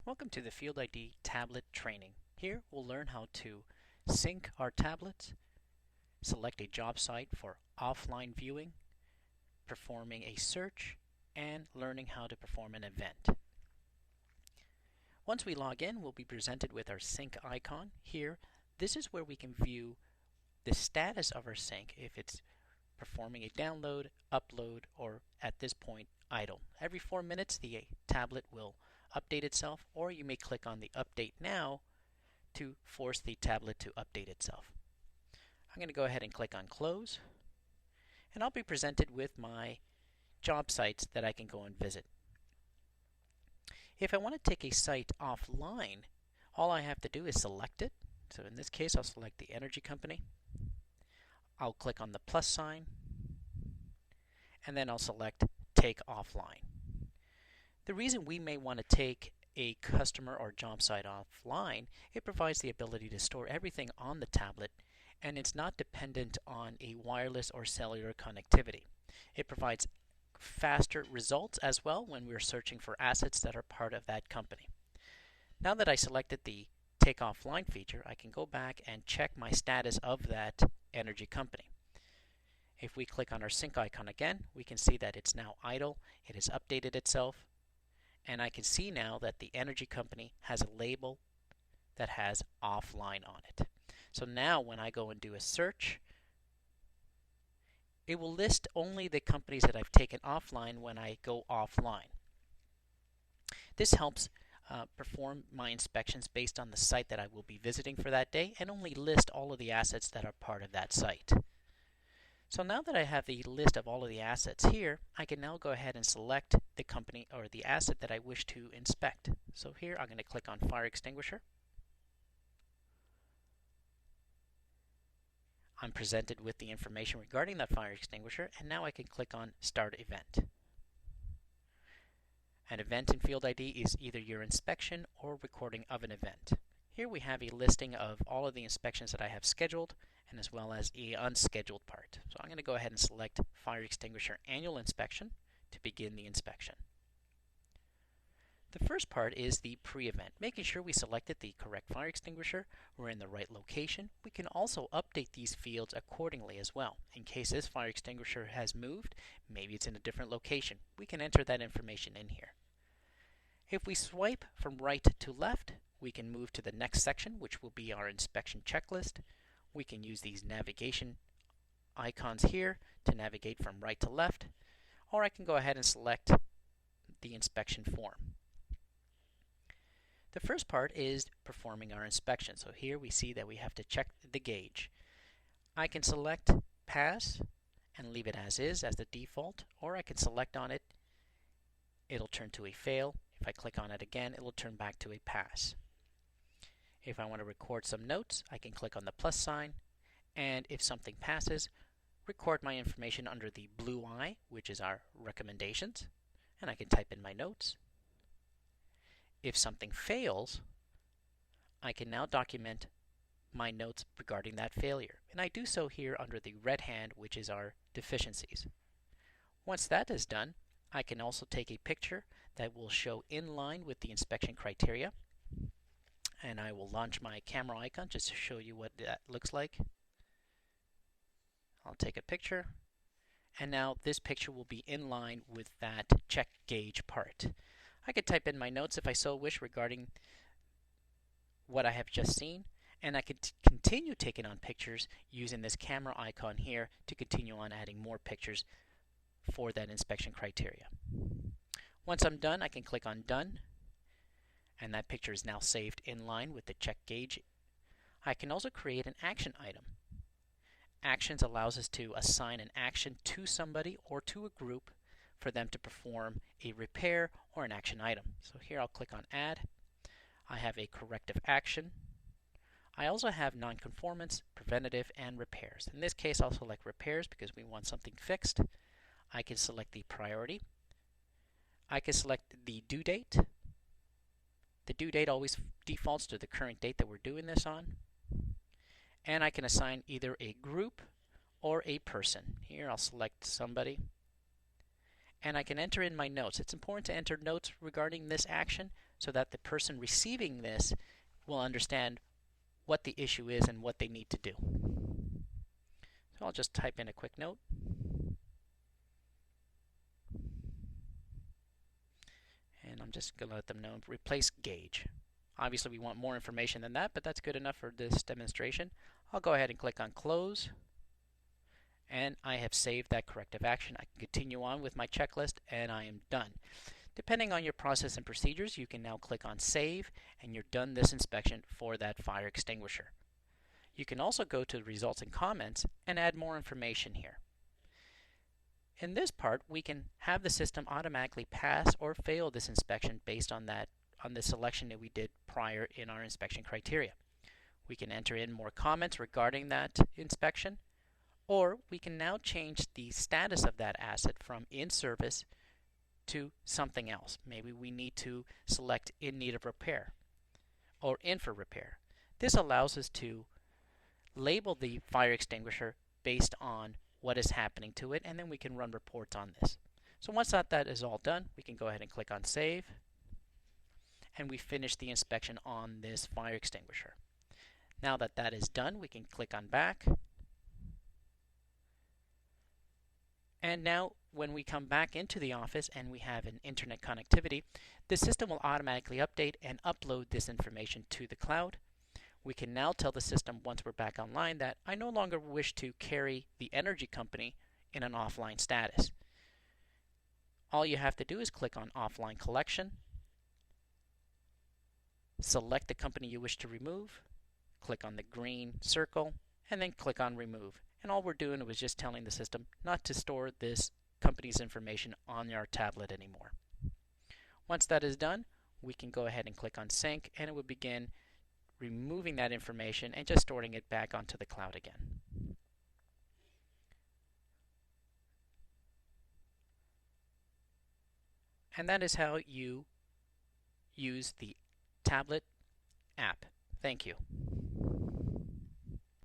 Welcome to the Field ID tablet training. Here we'll learn how to sync our tablets, select a job site for offline viewing, performing a search, and learning how to perform an event. Once we log in, we'll be presented with our sync icon. Here, this is where we can view the status of our sync, if it's performing a download, upload, or at this point, idle. Every 4 minutes, the tablet will update itself, or you may click on the Update Now to force the tablet to update itself. I'm going to go ahead and click on Close, and I'll be presented with my job sites that I can go and visit. If I want to take a site offline, all I have to do is select it. So in this case, I'll select the energy company. I'll click on the plus sign, and then I'll select Take Offline. The reason we may want to take a customer or job site offline, it provides the ability to store everything on the tablet, and it's not dependent on a wireless or cellular connectivity. It provides faster results as well when we're searching for assets that are part of that company. Now that I selected the Take Offline feature, I can go back and check my status of that energy company. If we click on our sync icon again, we can see that it's now idle, it has updated itself, and I can see now that the energy company has a label that has offline on it. So now when I go and do a search, it will list only the companies that I've taken offline when I go offline. This helps perform my inspections based on the site that I will be visiting for that day and only list all of the assets that are part of that site. So now that I have the list of all of the assets here, I can now go ahead and select the company or the asset that I wish to inspect. So here I'm going to click on Fire Extinguisher. I'm presented with the information regarding that fire extinguisher, and now I can click on Start Event. An event in Field ID is either your inspection or recording of an event. Here we have a listing of all of the inspections that I have scheduled, and as well as the unscheduled part. So I'm going to go ahead and select Fire Extinguisher Annual Inspection to begin the inspection. The first part is the pre-event, making sure we selected the correct fire extinguisher, we're in the right location. We can also update these fields accordingly as well. In case this fire extinguisher has moved, maybe it's in a different location, we can enter that information in here. If we swipe from right to left, we can move to the next section, which will be our inspection checklist. We can use these navigation icons here to navigate from right to left, or I can go ahead and select the inspection form. The first part is performing our inspection. So here we see that we have to check the gauge. I can select Pass and leave it as is as the default, or I can select on it. It'll turn to a Fail. If I click on it again, it will turn back to a Pass. If I want to record some notes, I can click on the plus sign, and if something passes, record my information under the blue eye, which is our recommendations, and I can type in my notes. If something fails, I can now document my notes regarding that failure, and I do so here under the red hand, which is our deficiencies. Once that is done, I can also take a picture that will show in line with the inspection criteria, and I will launch my camera icon just to show you what that looks like. I'll take a picture, and now this picture will be in line with that check gauge part. I could type in my notes if I so wish regarding what I have just seen, and I could continue taking on pictures using this camera icon here to continue on adding more pictures for that inspection criteria. Once I'm done, I can click on Done, and that picture is now saved in line with the check gauge. I can also create an action item. Actions allows us to assign an action to somebody or to a group for them to perform a repair or an action item. So here I'll click on Add. I have a corrective action. I also have nonconformance, preventative, and repairs. In this case, I'll select repairs because we want something fixed. I can select the priority. I can select the due date. The due date always defaults to the current date that we're doing this on. And I can assign either a group or a person. Here I'll select somebody. And I can enter in my notes. It's important to enter notes regarding this action so that the person receiving this will understand what the issue is and what they need to do. So I'll just type in a quick note. And I'm just going to let them know, replace gauge. Obviously we want more information than that, but that's good enough for this demonstration. I'll go ahead and click on close. And I have saved that corrective action. I can continue on with my checklist and I am done. Depending on your process and procedures, you can now click on save and you're done this inspection for that fire extinguisher. You can also go to the results and comments and add more information here. In this part, we can have the system automatically pass or fail this inspection based on the selection that we did prior in our inspection criteria. We can enter in more comments regarding that inspection, or we can now change the status of that asset from in service to something else. Maybe we need to select in need of repair or in for repair. This allows us to label the fire extinguisher based on what is happening to it, and then we can run reports on this. So once that is all done, we can go ahead and click on save, and we finish the inspection on this fire extinguisher. Now that that is done, we can click on back. And now when we come back into the office and we have an internet connectivity, the system will automatically update and upload this information to the cloud. We can now tell the system once we're back online that I no longer wish to carry the energy company in an offline status. All you have to do is click on offline collection, select the company you wish to remove, click on the green circle, and then click on remove. And all we're doing was just telling the system not to store this company's information on our tablet anymore. Once that is done, we can go ahead and click on sync, and it will begin removing that information and just storing it back onto the cloud again. And that is how you use the tablet app. Thank you.